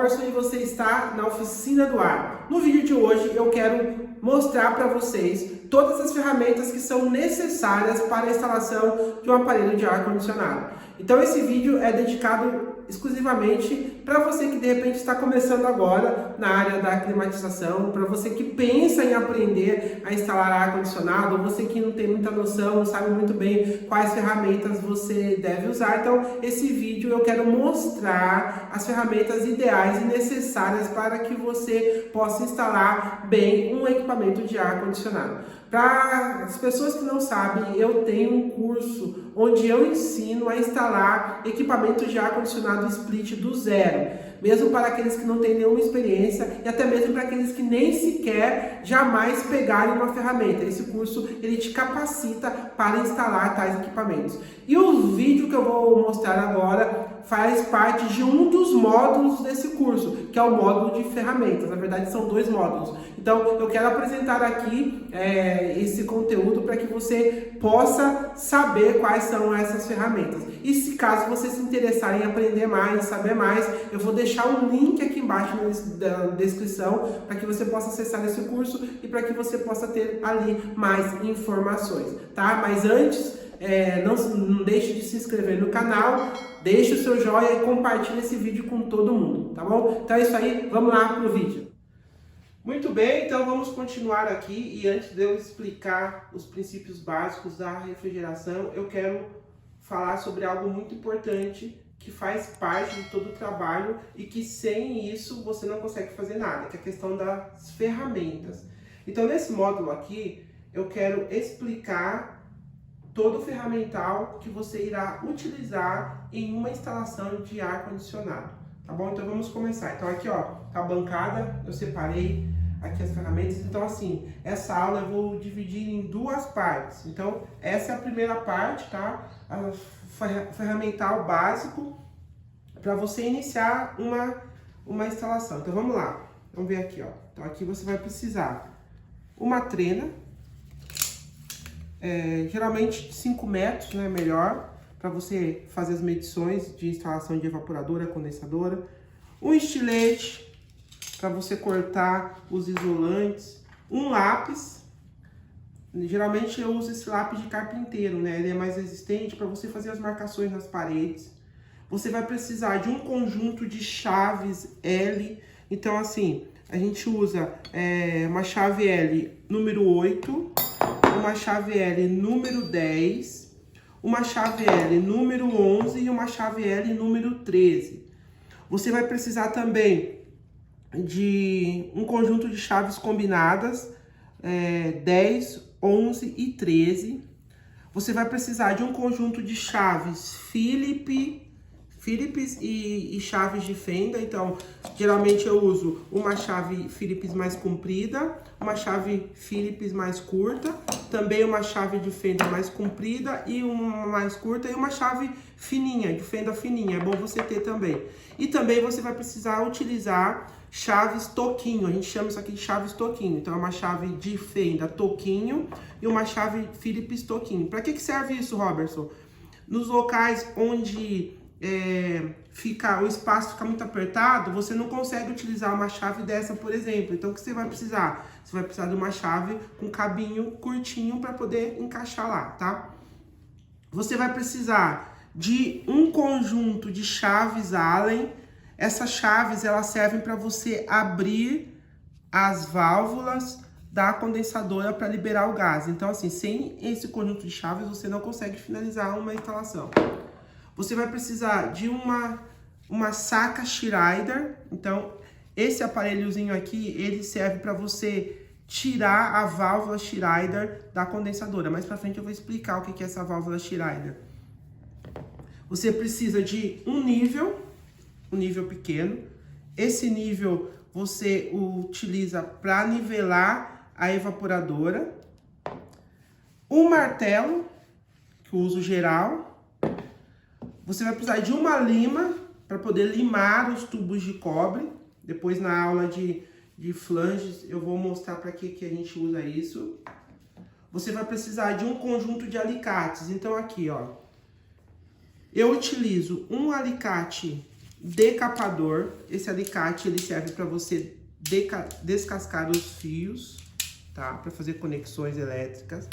Robertson e você está na Oficina do Ar. No vídeo de hoje eu quero mostrar para vocês todas as ferramentas que são necessárias para a instalação de um aparelho de ar-condicionado. Então esse vídeo é dedicado exclusivamente para você que de repente está começando agora na área da climatização, para você que pensa em aprender a instalar ar-condicionado, ou você que não tem muita noção, não sabe muito bem quais ferramentas você deve usar. Então esse vídeo eu quero mostrar as ferramentas ideais e necessárias para que você possa instalar bem um equipamento de ar-condicionado. Para as pessoas que não sabem, eu tenho um curso onde eu ensino a instalar equipamentos de ar-condicionado split do zero, mesmo para aqueles que não têm nenhuma experiência e até mesmo para aqueles que nem sequer jamais pegarem uma ferramenta. Esse curso ele te capacita para instalar tais equipamentos. E o vídeo que eu vou mostrar agora faz parte de um dos módulos desse curso, que é o módulo de ferramentas. Na verdade, são dois módulos. Então, eu quero apresentar aqui esse conteúdo para que você possa saber quais são essas ferramentas. E se caso você se interessar em aprender mais, saber mais, eu vou deixar um link aqui embaixo na descrição para que você possa acessar esse curso e para que você possa ter ali mais informações, tá? Mas antes, não deixe de se inscrever no canal, deixe o seu joinha e compartilhe esse vídeo com todo mundo, tá bom? Então é isso aí, vamos lá pro vídeo. Muito bem, então vamos continuar aqui e antes de eu explicar os princípios básicos da refrigeração, eu quero falar sobre algo muito importante que faz parte de todo o trabalho e que sem isso você não consegue fazer nada, que é a questão das ferramentas. Então nesse módulo aqui, eu quero explicar todo o ferramental que você irá utilizar em uma instalação de ar-condicionado, tá bom? Então vamos começar. Então aqui ó, tá a bancada, eu separei aqui as ferramentas. Então assim, essa aula eu vou dividir em duas partes. Então essa é a primeira parte, tá? A ferramental básico para você iniciar uma instalação. Então vamos lá, vamos ver aqui ó. Então aqui você vai precisar uma trena, geralmente 5 metros, né, melhor, para você fazer as medições de instalação de evaporadora, condensadora. Um estilete para você cortar os isolantes. Um lápis, geralmente eu uso esse lápis de carpinteiro, né, ele é mais resistente para você fazer as marcações nas paredes. Você vai precisar de um conjunto de chaves L, então assim, a gente usa uma chave L número 8, uma chave L número 10, uma chave L número 11 e uma chave L número 13. Você vai precisar também de um conjunto de chaves combinadas, 10, 11 e 13. Você vai precisar de um conjunto de chaves Phillips e chaves de fenda. Então, geralmente eu uso uma chave Phillips mais comprida, uma chave Phillips mais curta, também uma chave de fenda mais comprida e uma mais curta e uma chave fininha, de fenda fininha, é bom você ter também. E também você vai precisar utilizar chaves toquinho, a gente chama isso aqui de chaves toquinho. Então é uma chave de fenda toquinho e uma chave Phillips toquinho. Para que serve isso, Robertson? Nos locais onde o espaço fica muito apertado, você não consegue utilizar uma chave dessa, por exemplo. Então o que você vai precisar? Você vai precisar de uma chave com cabinho curtinho para poder encaixar lá, tá? Você vai precisar de um conjunto de chaves Allen. Essas chaves elas servem para você abrir as válvulas da condensadora para liberar o gás. Então assim, sem esse conjunto de chaves você não consegue finalizar uma instalação. Você vai precisar de uma saca Schneider. Então, esse aparelhozinho aqui, ele serve para você tirar a válvula Schneider da condensadora. Mais para frente eu vou explicar o que é essa válvula Schneider. Você precisa de um nível pequeno. Esse nível você utiliza para nivelar a evaporadora. Um martelo, que eu uso geral. Você vai precisar de uma lima para poder limar os tubos de cobre. Depois na aula de flanges eu vou mostrar para que a gente usa isso. Você vai precisar de um conjunto de alicates. Então aqui ó, eu utilizo um alicate decapador. Esse alicate ele serve para você descascar os fios, tá? Para fazer conexões elétricas.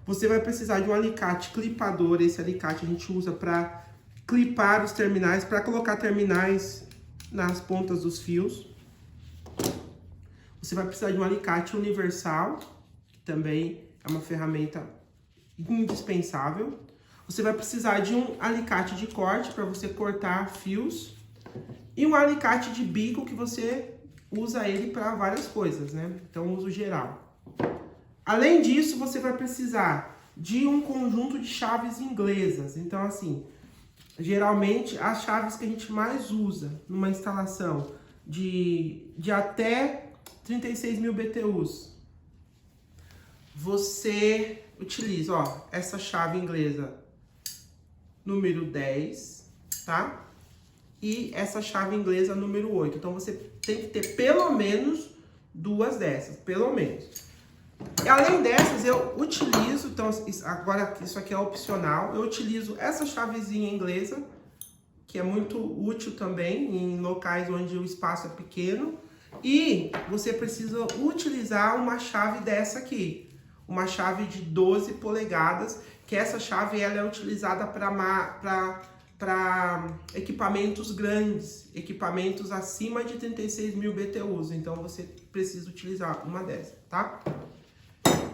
Você vai precisar de um alicate clipador. Esse alicate a gente usa para clipar os terminais, para colocar terminais nas pontas dos fios. Você vai precisar de um alicate universal, que também é uma ferramenta indispensável. Você vai precisar de um alicate de corte para você cortar fios e um alicate de bico que você usa ele para várias coisas, né? Então, uso geral. Além disso, você vai precisar de um conjunto de chaves inglesas. Então, assim, geralmente as chaves que a gente mais usa numa instalação de até 36.000 BTUs, você utiliza, ó, essa chave inglesa número 10, tá? E essa chave inglesa número 8. Então, você tem que ter pelo menos duas dessas, pelo menos. E além dessas, eu utilizo, então, agora isso aqui é opcional, eu utilizo essa chavezinha inglesa, que é muito útil também em locais onde o espaço é pequeno. E você precisa utilizar uma chave dessa aqui, uma chave de 12 polegadas, que essa chave ela é utilizada para equipamentos grandes, equipamentos acima de 36.000 BTUs. Então você precisa utilizar uma dessas, tá?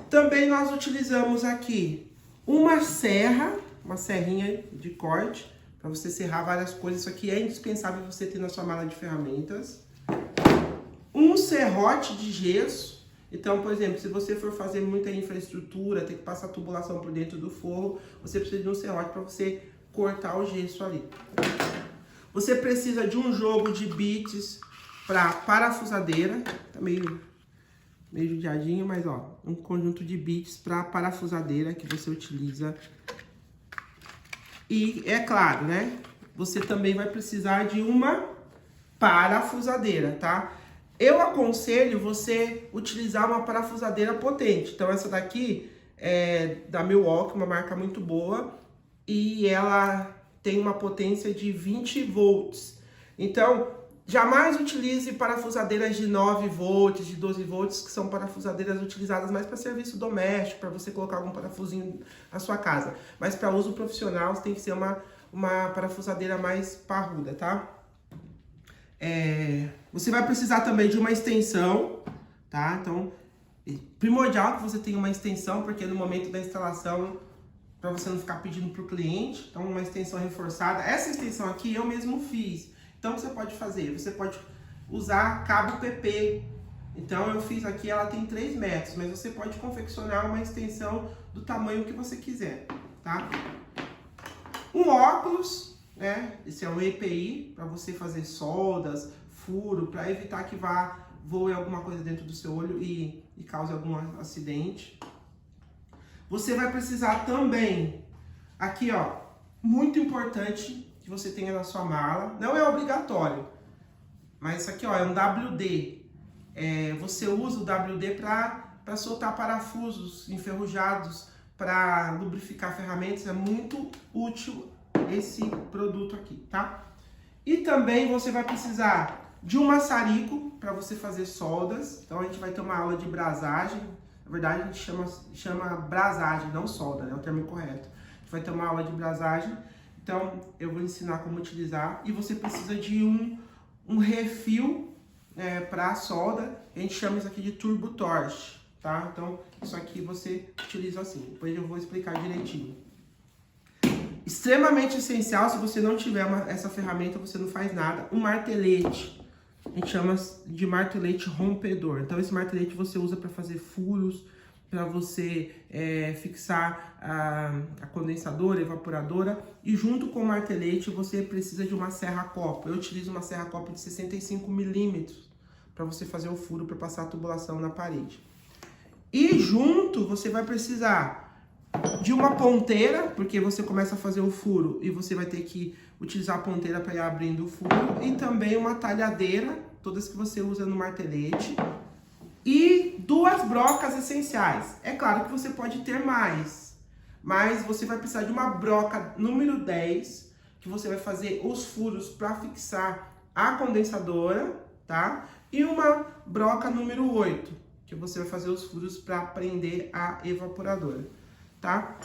Também nós utilizamos aqui uma serra, uma serrinha de corte, para você serrar várias coisas. Isso aqui é indispensável você ter na sua mala de ferramentas. Um serrote de gesso. Então, por exemplo, se você for fazer muita infraestrutura, ter que passar tubulação por dentro do forro, você precisa de um serrote para você cortar o gesso ali. Você precisa de um jogo de bits para parafusadeira. Tá meio judiadinho, mas ó, um conjunto de bits para parafusadeira que você utiliza. E é claro, né? Você também vai precisar de uma parafusadeira, tá? Eu aconselho você utilizar uma parafusadeira potente. Então, essa daqui é da Milwaukee, uma marca muito boa. E ela tem uma potência de 20 volts. Então, jamais utilize parafusadeiras de 9 volts, de 12 volts, que são parafusadeiras utilizadas mais para serviço doméstico, para você colocar algum parafusinho na sua casa. Mas para uso profissional, você tem que ser uma parafusadeira mais parruda, tá? Você vai precisar também de uma extensão, tá? Então, primordial que você tenha uma extensão, porque no momento da instalação, para você não ficar pedindo para o cliente, então uma extensão reforçada. Essa extensão aqui eu mesmo fiz. Então, o que você pode fazer? Você pode usar cabo PP. Então, eu fiz aqui, ela tem 3 metros, mas você pode confeccionar uma extensão do tamanho que você quiser, tá? Um óculos, né? Esse é um EPI, para você fazer soldas, furo, para evitar que voe alguma coisa dentro do seu olho e cause algum acidente. Você vai precisar também, aqui ó, muito importante que você tenha na sua mala, não é obrigatório, mas isso aqui ó, é um WD. Você usa o WD para soltar parafusos enferrujados, para lubrificar ferramentas, é muito útil esse produto aqui, tá? E também você vai precisar de um maçarico para você fazer soldas. Então a gente vai ter uma aula de brasagem. Na verdade a gente chama brasagem, não solda, né? É o termo correto. A gente vai ter uma aula de brasagem. Então eu vou ensinar como utilizar. E você precisa de um refil para solda. A gente chama isso aqui de turbo torch, tá? Então isso aqui você utiliza assim. Depois eu vou explicar direitinho. Extremamente essencial, se você não tiver essa ferramenta, você não faz nada. Um martelete. A gente chama de martelete rompedor. Então, esse martelete você usa para fazer furos, para você fixar a condensadora, a evaporadora. E junto com o martelete, você precisa de uma serra-copo. Eu utilizo uma serra-copo de 65 milímetros para você fazer o furo, para passar a tubulação na parede. E junto, você vai precisar de uma ponteira, porque você começa a fazer o furo e você vai ter que utilizar a ponteira para ir abrindo o furo, e também uma talhadeira, todas que você usa no martelete, e 2 brocas essenciais. É claro que você pode ter mais, mas você vai precisar de uma broca número 10, que você vai fazer os furos para fixar a condensadora, tá? E uma broca número 8, que você vai fazer os furos para prender a evaporadora, tá?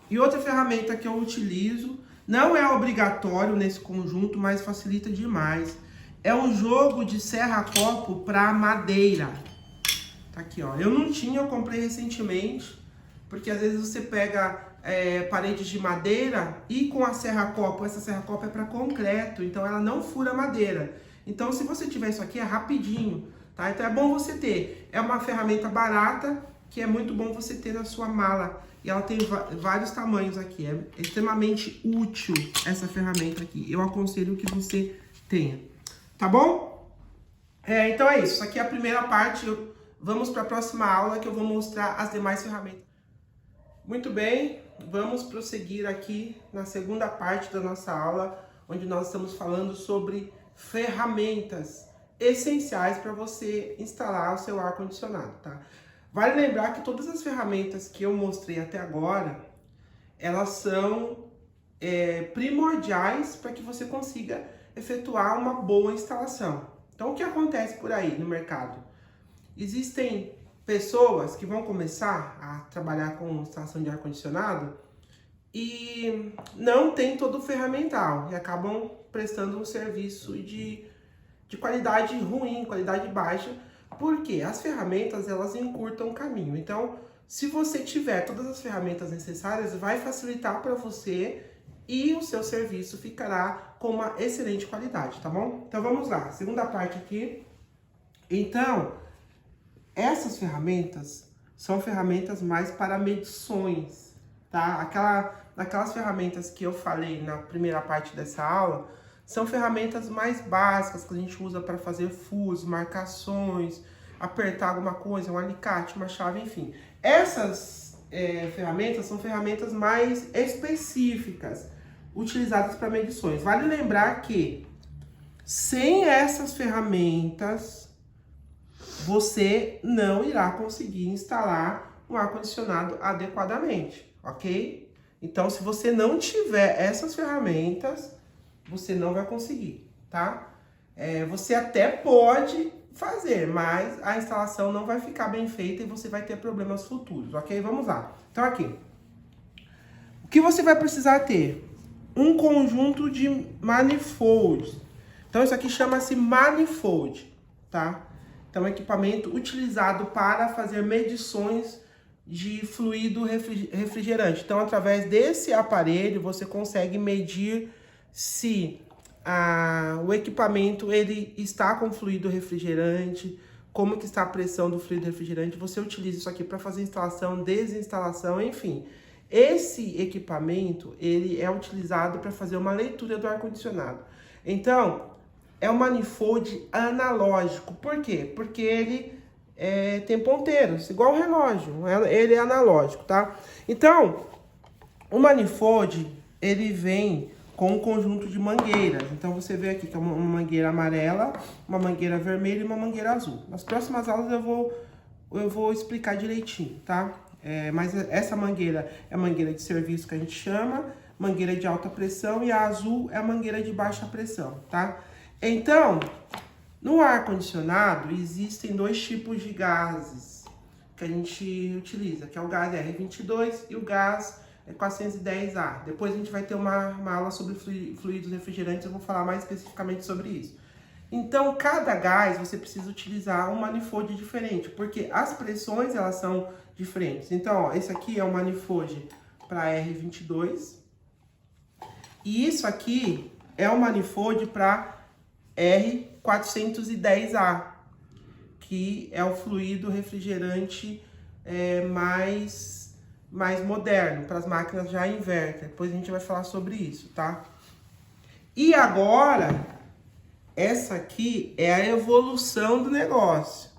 E outra ferramenta que eu utilizo, não é obrigatório nesse conjunto, mas facilita demais, é um jogo de serra-copo para madeira. Tá aqui, ó. Eu não tinha, eu comprei recentemente, porque às vezes você pega paredes de madeira e com a serra-copo, essa serra-copo é para concreto, então ela não fura madeira. Então se você tiver isso aqui é rapidinho, tá? Então é bom você ter. É uma ferramenta barata que é muito bom você ter na sua mala. E ela tem vários tamanhos aqui. É extremamente útil essa ferramenta aqui. Eu aconselho que você tenha. Tá bom? Então é isso. Isso aqui é a primeira parte. Vamos para a próxima aula que eu vou mostrar as demais ferramentas. Muito bem. Vamos prosseguir aqui na segunda parte da nossa aula, onde nós estamos falando sobre ferramentas essenciais para você instalar o seu ar-condicionado, tá? Vale lembrar que todas as ferramentas que eu mostrei até agora, elas são primordiais para que você consiga efetuar uma boa instalação. Então, o que acontece por aí no mercado? Existem pessoas que vão começar a trabalhar com instalação de ar-condicionado e não tem todo o ferramental e acabam prestando um serviço de qualidade ruim, qualidade baixa, porque as ferramentas elas encurtam o caminho. Então, se você tiver todas as ferramentas necessárias, vai facilitar para você e o seu serviço ficará com uma excelente qualidade, tá bom? Então vamos lá, segunda parte aqui. Então, essas ferramentas são ferramentas mais para medições, tá? Aquelas ferramentas que eu falei na primeira parte dessa aula são ferramentas mais básicas que a gente usa para fazer furos, marcações, apertar alguma coisa, um alicate, uma chave, enfim. Essas ferramentas são ferramentas mais específicas, utilizadas para medições. Vale lembrar que sem essas ferramentas você não irá conseguir instalar um ar-condicionado adequadamente, ok? Então, se você não tiver essas ferramentas, você não vai conseguir, tá? Você até pode fazer, mas a instalação não vai ficar bem feita e você vai ter problemas futuros, ok? Vamos lá. Então, aqui. O que você vai precisar ter? Um conjunto de manifolds. Então, isso aqui chama-se manifold, tá? Então, é um equipamento utilizado para fazer medições de fluido refrigerante. Então, através desse aparelho, você consegue medir se o equipamento ele está com fluido refrigerante, como que está a pressão do fluido refrigerante. Você utiliza isso aqui para fazer instalação, desinstalação, enfim. Esse equipamento ele é utilizado para fazer uma leitura do ar-condicionado. Então, é um manifold analógico. Por quê? Porque ele tem ponteiros, igual o relógio. Ele é analógico, tá? Então, o manifold ele vem com um conjunto de mangueiras. Então, você vê aqui que é uma mangueira amarela, uma mangueira vermelha e uma mangueira azul. Nas próximas aulas eu vou explicar direitinho, tá? Mas essa mangueira é a mangueira de serviço que a gente chama, mangueira de alta pressão, e a azul é a mangueira de baixa pressão, tá? Então, no ar-condicionado existem dois tipos de gases que a gente utiliza, que é o gás R22 e o gás 410A. Depois a gente vai ter uma aula sobre fluidos refrigerantes, eu vou falar mais especificamente sobre isso. Então, cada gás você precisa utilizar um manifold diferente, porque as pressões elas são diferentes. Então, ó, esse aqui é o manifold para R22 e isso aqui é o manifold para R410A, que é o fluido refrigerante mais moderno, para as máquinas já inverter. Depois a gente vai falar sobre isso, tá? E agora, essa aqui é a evolução do negócio.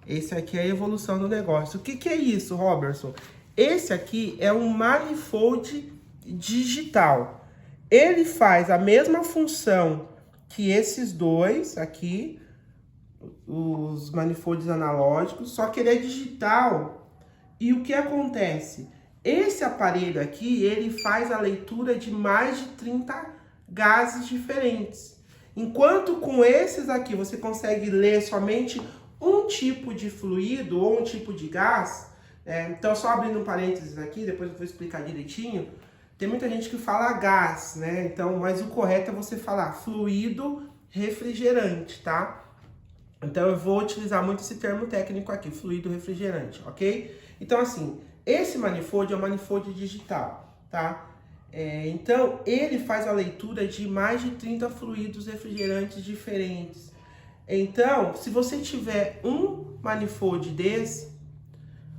Esse aqui é a evolução do negócio. O que é isso, Robertson? Esse aqui é um manifold digital. Ele faz a mesma função que esses dois aqui, os manifolds analógicos, só que ele é digital. E o que acontece? Esse aparelho aqui, ele faz a leitura de mais de 30 gases diferentes. Enquanto com esses aqui você consegue ler somente um tipo de fluido ou um tipo de gás, então só abrindo um parênteses aqui, depois eu vou explicar direitinho, tem muita gente que fala gás, né? Então, mas o correto é você falar fluido refrigerante, tá? Então eu vou utilizar muito esse termo técnico aqui, fluido refrigerante, ok? Então assim, esse manifold é um manifold digital, tá? Então ele faz a leitura de mais de 30 fluidos refrigerantes diferentes. Então, se você tiver um manifold desse,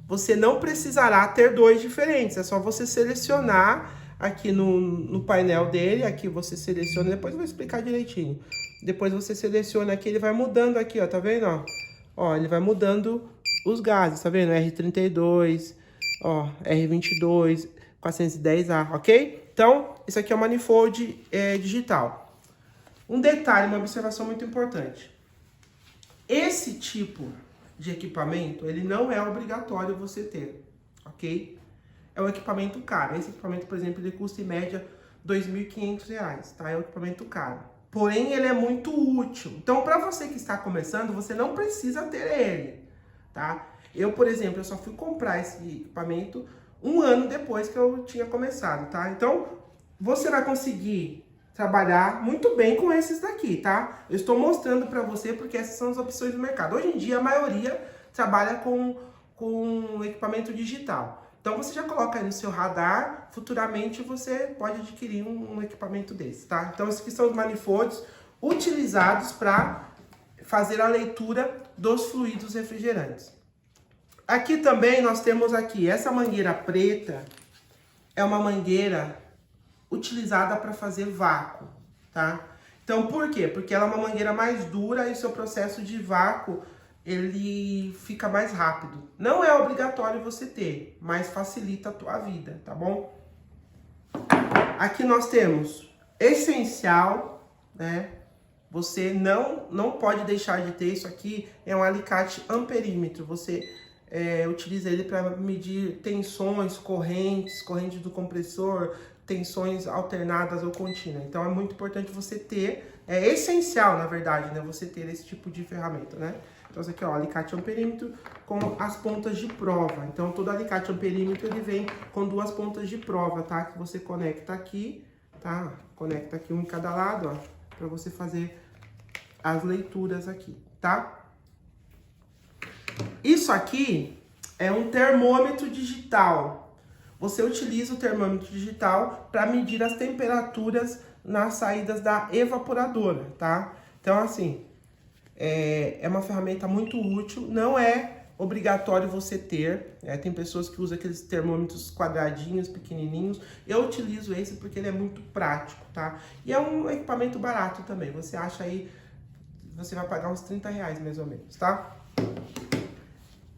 você não precisará ter dois diferentes, é só você selecionar aqui no painel dele, aqui você seleciona, depois eu vou explicar direitinho. Depois você seleciona aqui, ele vai mudando aqui, ó, tá vendo, ó? Ó, ele vai mudando os gases, tá vendo? R32, ó, R22, 410A, ok? Então, isso aqui é o manifold digital. Um detalhe, uma observação muito importante. Esse tipo de equipamento, ele não é obrigatório você ter, ok? É um equipamento caro. Esse equipamento, por exemplo, ele custa em média R$ 2.500, tá? É um equipamento caro. Porém, ele é muito útil. Então, para você que está começando, você não precisa ter ele, tá? Eu, por exemplo, eu só fui comprar esse equipamento um ano depois que eu tinha começado, tá? Então, você vai conseguir trabalhar muito bem com esses daqui, tá? Eu estou mostrando para você porque essas são as opções do mercado. Hoje em dia, a maioria trabalha com equipamento digital. Então, você já coloca aí no seu radar, futuramente você pode adquirir um equipamento desse, tá? Então, esses aqui são os manifolds utilizados para fazer a leitura dos fluidos refrigerantes. Aqui também nós temos aqui, essa mangueira preta é uma mangueira utilizada para fazer vácuo, tá? Então, por quê? Porque ela é uma mangueira mais dura e o seu processo de vácuo ele fica mais rápido. Não é obrigatório você ter, mas facilita a tua vida, tá bom? Aqui nós temos essencial, né? Você não pode deixar de ter isso aqui, é um alicate amperímetro. Você utiliza ele para medir tensões, correntes do compressor, tensões alternadas ou contínuas. Então é muito importante você ter, é essencial na verdade, né? Você ter esse tipo de ferramenta, né? Então, esse aqui, ó, alicate amperímetro com as pontas de prova. Então, todo alicate amperímetro, ele vem com duas pontas de prova, tá? Que você conecta aqui, tá? Conecta aqui um em cada lado, ó, para você fazer as leituras aqui, tá? Isso aqui é um termômetro digital. Você utiliza o termômetro digital para medir as temperaturas nas saídas da evaporadora, tá? Então, assim, é uma ferramenta muito útil, não é obrigatório você ter, tem pessoas que usam aqueles termômetros quadradinhos, pequenininhos, eu utilizo esse porque ele é muito prático, tá? E é um equipamento barato também, você acha aí, você vai pagar uns R$30 mais ou menos, tá?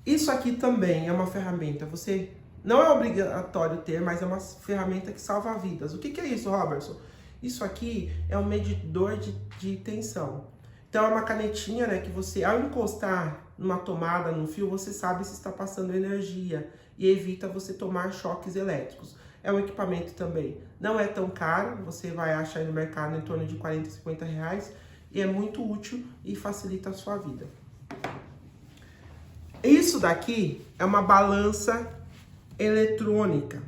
Isso aqui também é uma ferramenta, você não é obrigatório ter, mas é uma ferramenta que salva vidas. O que é isso, Robertson? Isso aqui é um medidor de tensão. Então, é uma canetinha, né, que você, ao encostar numa tomada, num fio, você sabe se está passando energia e evita você tomar choques elétricos. É um equipamento também, não é tão caro, você vai achar aí no mercado em torno de R$40, R$50 e é muito útil e facilita a sua vida. Isso daqui é uma balança eletrônica,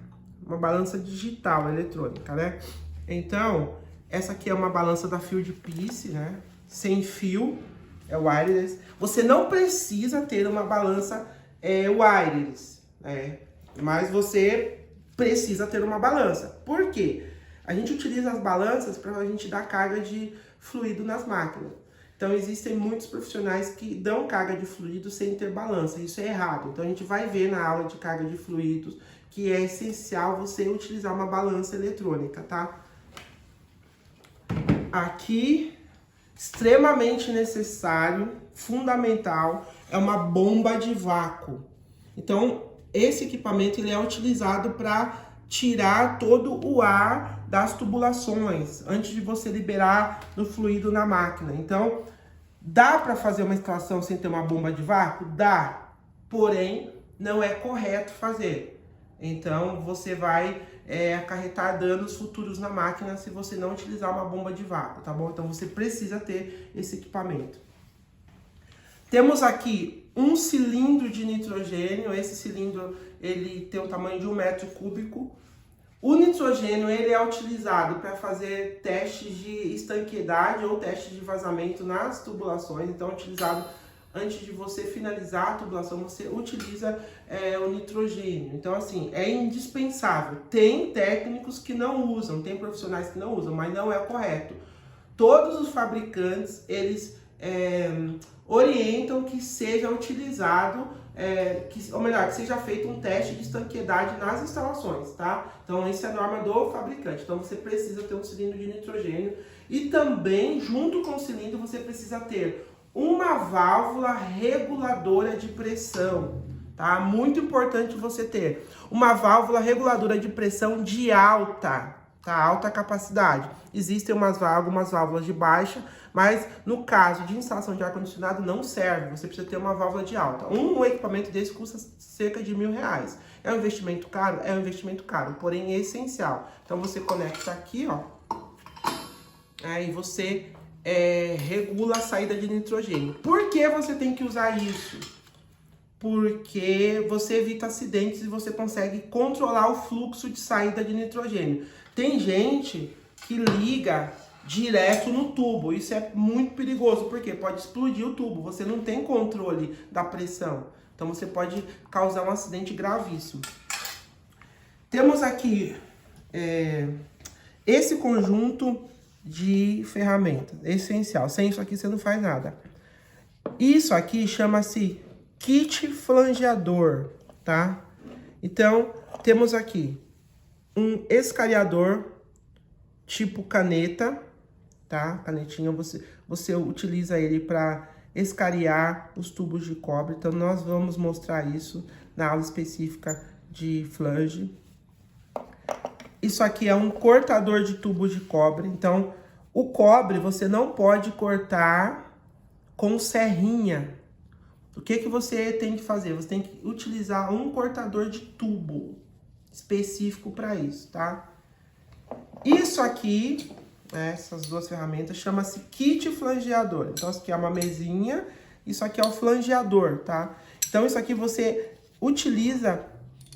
uma balança digital eletrônica, né? Então, essa aqui é uma balança da Field Peace, né? Sem fio, é wireless. Você não precisa ter uma balança wireless, né? Mas você precisa ter uma balança. Por quê? A gente utiliza as balanças para a gente dar carga de fluido nas máquinas. Então, existem muitos profissionais que dão carga de fluido sem ter balança. Isso é errado. Então, a gente vai ver na aula de carga de fluidos que é essencial você utilizar uma balança eletrônica, tá? Aqui, extremamente necessário, fundamental, é uma bomba de vácuo. Então, esse equipamento ele é utilizado para tirar todo o ar das tubulações antes de você liberar no fluido na máquina. Então, dá para fazer uma instalação sem ter uma bomba de vácuo? Dá, porém, não é correto fazer. Então, você vai acarretar danos futuros na máquina se você não utilizar uma bomba de vácuo, tá bom? Então você precisa ter esse equipamento. Temos aqui um cilindro de nitrogênio. Esse cilindro ele tem o tamanho de 1 metro cúbico. O nitrogênio ele é utilizado para fazer testes de estanqueidade ou testes de vazamento nas tubulações. Então é utilizado antes de você finalizar a tubulação, você utiliza o nitrogênio. Então assim, é indispensável. Tem técnicos que não usam, tem profissionais que não usam, mas não é correto. Todos os fabricantes, eles orientam que seja utilizado, que seja feito um teste de estanqueidade nas instalações, tá? Então, isso é a norma do fabricante. Então, você precisa ter um cilindro de nitrogênio e também, junto com o cilindro, você precisa ter uma válvula reguladora de pressão, tá? Muito importante você ter uma válvula reguladora de pressão de alta capacidade. Existem algumas válvulas de baixa, mas no caso de instalação de ar-condicionado não serve, você precisa ter uma válvula de alta. Um equipamento desse custa cerca de R$1.000. É um investimento caro? É um investimento caro, porém é essencial. Então você conecta aqui, ó, aí você regula a saída de nitrogênio. Por que você tem que usar isso? Porque você evita acidentes e você consegue controlar o fluxo de saída de nitrogênio. Tem gente que liga direto no tubo, isso é muito perigoso, porque pode explodir o tubo, você não tem controle da pressão, então você pode causar um acidente gravíssimo. Temos aqui esse conjunto de ferramentas, essencial, sem isso aqui você não faz nada. Isso aqui chama-se kit flangeador, tá? Então, temos aqui um escariador tipo caneta, tá? Canetinha, você utiliza ele para escariar os tubos de cobre. Então, nós vamos mostrar isso na aula específica de flange. Isso aqui é um cortador de tubos de cobre. Então, o cobre você não pode cortar com serrinha. O que você tem que fazer? Você tem que utilizar um cortador de tubo específico para isso, tá? Isso aqui, essas duas ferramentas, chama-se kit flangeador. Então, isso aqui é uma mesinha, isso aqui é o flangeador, tá? Então, isso aqui você utiliza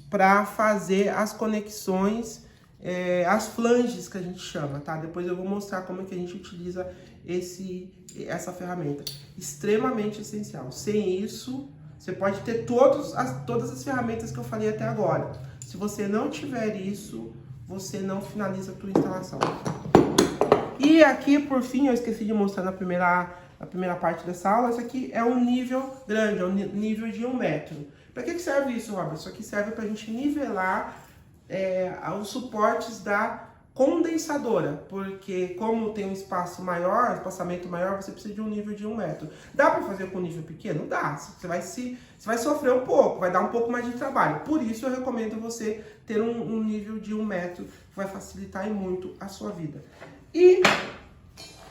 para fazer as conexões, as flanges que a gente chama, tá? Depois eu vou mostrar como é que a gente utiliza essa ferramenta. Extremamente essencial. Sem isso, você pode ter todas as ferramentas que eu falei até agora. Se você não tiver isso, você não finaliza a tua instalação. E aqui, por fim, eu esqueci de mostrar na primeira parte dessa aula, isso aqui é um nível grande, é um nível de 1 metro. Para que serve isso, Robert? Isso aqui serve para a gente nivelar os suportes da condensadora, porque como tem um espaço maior, espaçamento maior, você precisa de um nível de 1 metro. Dá para fazer com um nível pequeno? Dá. Você vai sofrer um pouco, vai dar um pouco mais de trabalho. Por isso eu recomendo você ter um nível de 1 metro, que vai facilitar muito a sua vida. E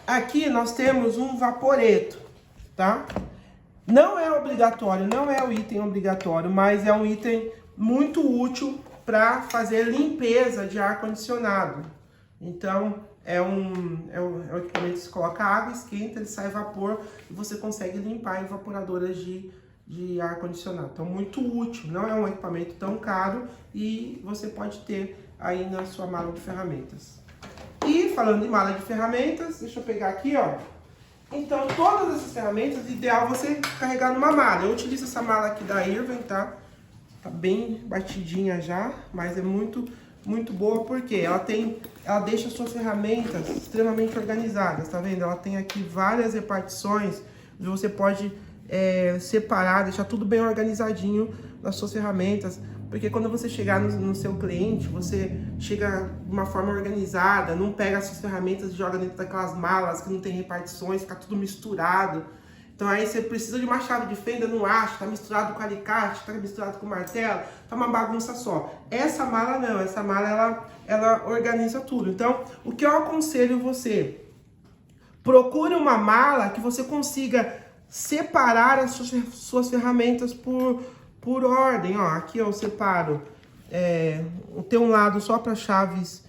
aqui nós temos um vaporeto, tá? Não é obrigatório, não é o item obrigatório, mas é um item muito útil para fazer limpeza de ar-condicionado. Então, é um equipamento que você coloca água, esquenta, ele sai vapor e você consegue limpar evaporadoras de ar-condicionado. Então, muito útil, não é um equipamento tão caro e você pode ter aí na sua mala de ferramentas. E falando de mala de ferramentas, deixa eu pegar aqui, ó. Então, todas essas ferramentas, o ideal é você carregar numa mala. Eu utilizo essa mala aqui da Irving, tá? Tá bem batidinha já, mas é muito boa porque ela deixa as suas ferramentas extremamente organizadas, tá vendo? Ela tem aqui várias repartições, onde você pode separar, deixar tudo bem organizadinho nas suas ferramentas, porque quando você chegar no seu cliente, você chega de uma forma organizada, não pega as suas ferramentas e joga dentro daquelas malas que não tem repartições, fica tudo misturado. Então aí você precisa de uma chave de fenda, não acha, tá misturado com alicate, tá misturado com martelo, tá uma bagunça só. Essa mala não, essa mala ela organiza tudo. Então, o que eu aconselho você? Procure uma mala que você consiga separar as suas ferramentas por ordem. Ó, aqui eu separo ter um lado só para chaves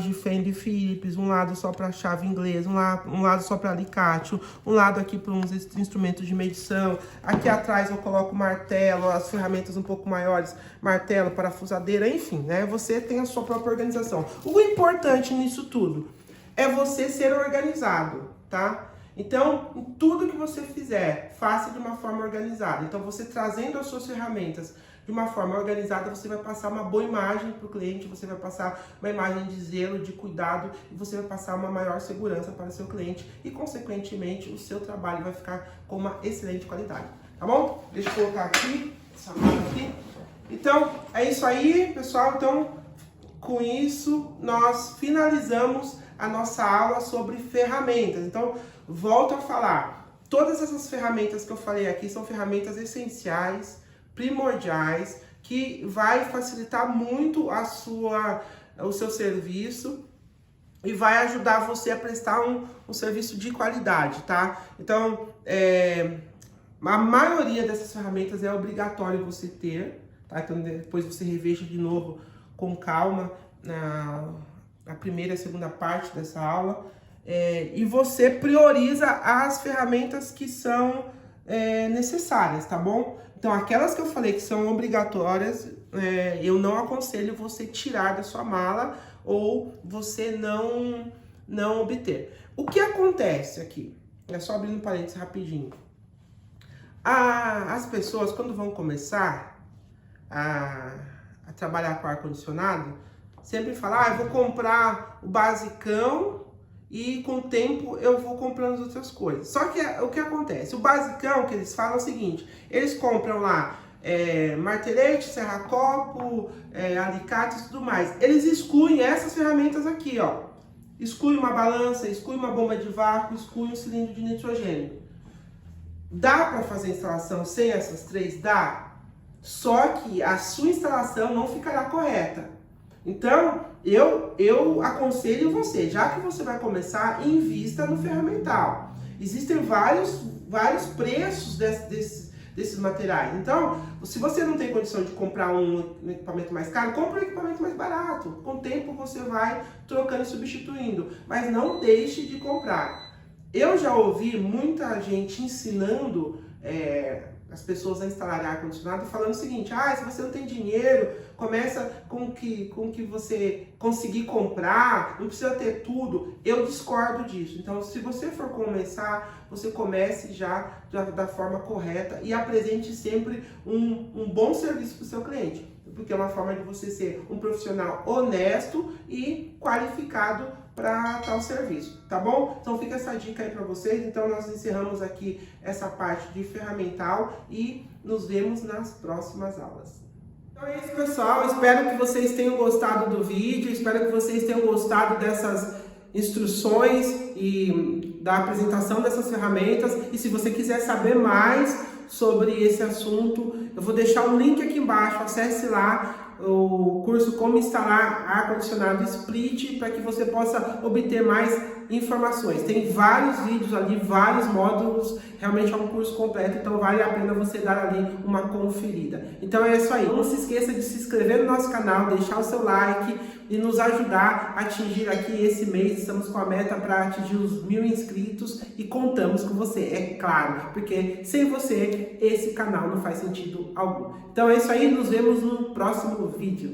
de fenda e Phillips, um lado só para chave inglesa, um lado só para alicate, um lado aqui para uns instrumentos de medição. Aqui atrás eu coloco martelo, as ferramentas um pouco maiores, martelo, parafusadeira, enfim, né? Você tem a sua própria organização. O importante nisso tudo é você ser organizado, tá? Então, em tudo que você fizer, faça de uma forma organizada. Então, você trazendo as suas ferramentas de uma forma organizada, você vai passar uma boa imagem para o cliente, você vai passar uma imagem de zelo, de cuidado, e você vai passar uma maior segurança para o seu cliente e, consequentemente, o seu trabalho vai ficar com uma excelente qualidade, tá bom? Deixa eu colocar aqui, essa marca aqui. Então, é isso aí, pessoal. Então, com isso, nós finalizamos a nossa aula sobre ferramentas. Então, volto a falar, todas essas ferramentas que eu falei aqui são ferramentas essenciais, primordiais, que vai facilitar muito o seu serviço e vai ajudar você a prestar um serviço de qualidade, tá? Então, a maioria dessas ferramentas é obrigatório você ter, tá? Então, depois você reveja de novo com calma a primeira e a segunda parte dessa aula, e você prioriza as ferramentas que são necessárias, tá bom? Então, aquelas que eu falei que são obrigatórias, eu não aconselho você tirar da sua mala ou você não obter. O que acontece aqui? É só abrindo um parênteses rapidinho. As pessoas, quando vão começar a trabalhar com ar-condicionado, sempre falam, eu vou comprar o basicão e com o tempo eu vou comprando as outras coisas. Só que o que acontece? O basicão que eles falam é o seguinte, eles compram lá martelete, serra-copo, alicate e tudo mais. Eles excluem essas ferramentas aqui, ó. Exclui uma balança, exclui uma bomba de vácuo, exclui um cilindro de nitrogênio. Dá para fazer instalação sem essas três? Dá. Só que a sua instalação não ficará correta. Então, eu aconselho você, já que você vai começar, invista no ferramental. Existem vários preços desses materiais. Então, se você não tem condição de comprar um equipamento mais caro, compre um equipamento mais barato. Com o tempo você vai trocando e substituindo. Mas não deixe de comprar. Eu já ouvi muita gente ensinando as pessoas a instalarem ar-condicionado falando o seguinte, se você não tem dinheiro, começa com que você conseguir comprar, não precisa ter tudo. Eu discordo disso. Então, se você for começar, você comece já da forma correta e apresente sempre um bom serviço para o seu cliente, porque é uma forma de você ser um profissional honesto e qualificado para tal serviço, tá bom? Então fica essa dica aí para vocês. Então nós encerramos aqui essa parte de ferramental e nos vemos nas próximas aulas. Então é isso, pessoal. Espero que vocês tenham gostado do vídeo, espero que vocês tenham gostado dessas instruções e da apresentação dessas ferramentas. E se você quiser saber mais sobre esse assunto, eu vou deixar um link aqui embaixo, acesse lá o curso Como Instalar Ar-Condicionado Split, para que você possa obter mais informações. Tem vários vídeos ali, vários módulos, realmente é um curso completo, então vale a pena você dar ali uma conferida. Então é isso aí, não se esqueça de se inscrever no nosso canal, deixar o seu like e nos ajudar a atingir aqui esse mês. Estamos com a meta para atingir os 1000 inscritos e contamos com você, é claro, porque sem você esse canal não faz sentido algum. Então é isso aí, nos vemos no próximo vídeo.